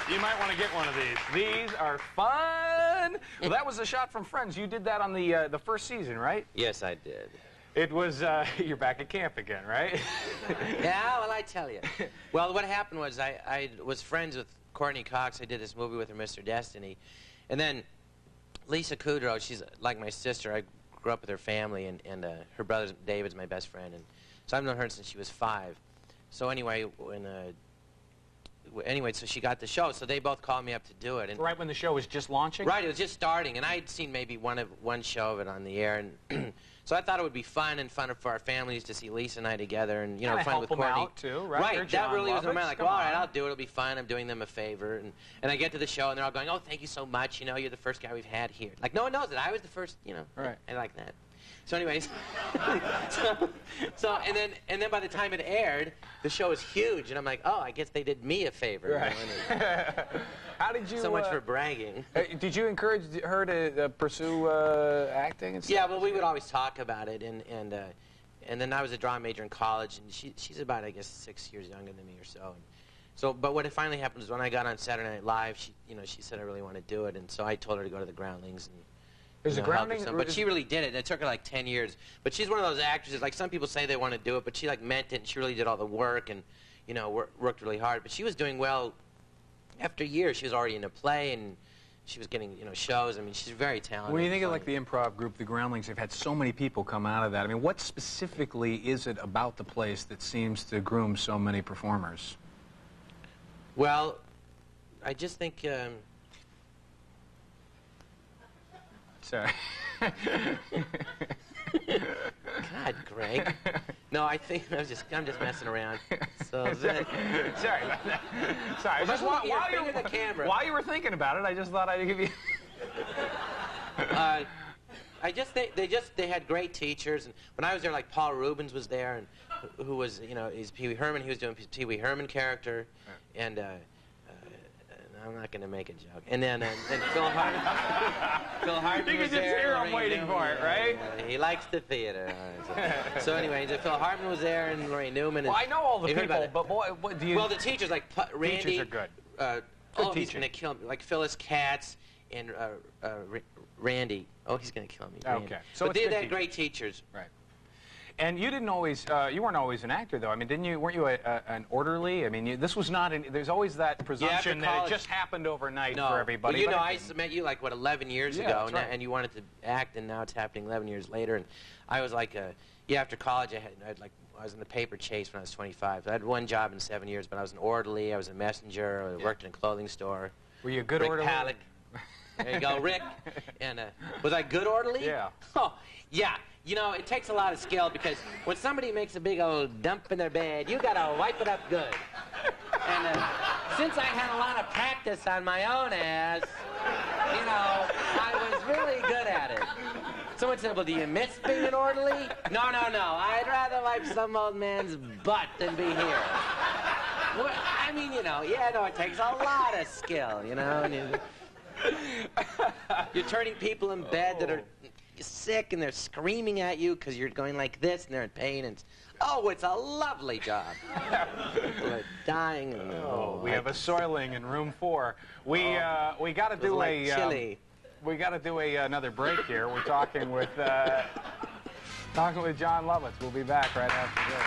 You might want to get one of these. These are fun. Well, that was a shot from Friends. You did that on the first season, right? Yes, I did. It was, you're back at camp again, right? Yeah, well, I tell you. Well, what happened was I was friends with Courtney Cox. I did this movie with her, Mr. Destiny. And then Lisa Kudrow, she's like my sister. I grew up with her family, and her brother David's my best friend. And so I've known her since she was 5. So anyway, so she got the show, so they both called me up to do it. And right when the show was just launching? Right, it was just starting, and I had seen maybe one show of it on the air, and so I thought it would be fun for our families to see Lisa and I together, and you know, fun with Courtney. Out too, right? Right, that really was my mind. Like, well, all right, I'll do it. It'll be fun. I'm doing them a favor, and I get to the show, and they're all going, "Oh, thank you so much. You know, you're the first guy we've had here." Like, no one knows that I was the first. You know, right? I like that. So anyways, and then by the time it aired, the show was huge, and I'm like, oh, I guess they did me a favor. Right. You know, how did you? So much for bragging. Did you encourage her to pursue acting and stuff? Yeah, well, we would always talk about it, and then I was a drama major in college, and she's about, I guess, 6 years younger than me or so. And so, but what finally happened was when I got on Saturday Night Live, she said I really want to do it, and so I told her to go to the Groundlings and. But she really did it. It took her like 10 years. But she's one of those actresses, like some people say they want to do it, but she like meant it, and she really did all the work and, you know, worked really hard. But she was doing well after years. She was already in a play, and she was getting, you know, shows. I mean, she's very talented. When you think of like the improv group, the Groundlings, they've had so many people come out of that. I mean, what specifically is it about the place that seems to groom so many performers? Well, I just think... Sorry. God, Greg. No, I think I'm just messing around. So sorry about that. Sorry. Well, just while you were thinking about it, I just thought I'd give you. I just think they had great teachers, and when I was there, like Paul Rubens was there, and who was, you know, he's Pee Wee Herman. He was doing Pee Wee Herman character, and I'm not going to make a joke. And then Phil Hartman. Phil Hartman you was can just there. hear him waiting for it, right? He likes the theater. So anyway, Phil Hartman was there, and Lorraine Newman. And well, I know all the people, but boy, what do you? Well, the teachers like Randy. Teachers are good. Oh, he's going to kill me. Like Phyllis Katz and Randy. Oh, he's going to kill me. Randy. Okay. So but they had great teachers. Right. And you didn't always, you weren't always an actor, though. I mean, weren't you an orderly? I mean, this was not, there's always that presumption that it just happened overnight for everybody. Well, you know, I met you like, what, 11 years ago, right. and you wanted to act, and now it's happening 11 years later. And I was like, after college, I was in the paper chase when I was 25. So I had one job in 7 years, but I was an orderly, I was a messenger, I worked in a clothing store. Were you a good orderly? Rick Palak. There you go, Rick. And was I good orderly? Yeah. Oh, yeah. You know, it takes a lot of skill because when somebody makes a big old dump in their bed, you gotta wipe it up good. And since I had a lot of practice on my own ass, you know, I was really good at it. Someone said, well, do you miss being an orderly? No. I'd rather wipe some old man's butt than be here. Well, I mean, you know, it takes a lot of skill, you know. And you're turning people in bed that are sick, and they're screaming at you because you're going like this, and they're in pain, and it's a lovely job. People are dying. And, we have a soiling in room 4. We got to do another break here. We're talking with Jon Lovitz. We'll be back right after this.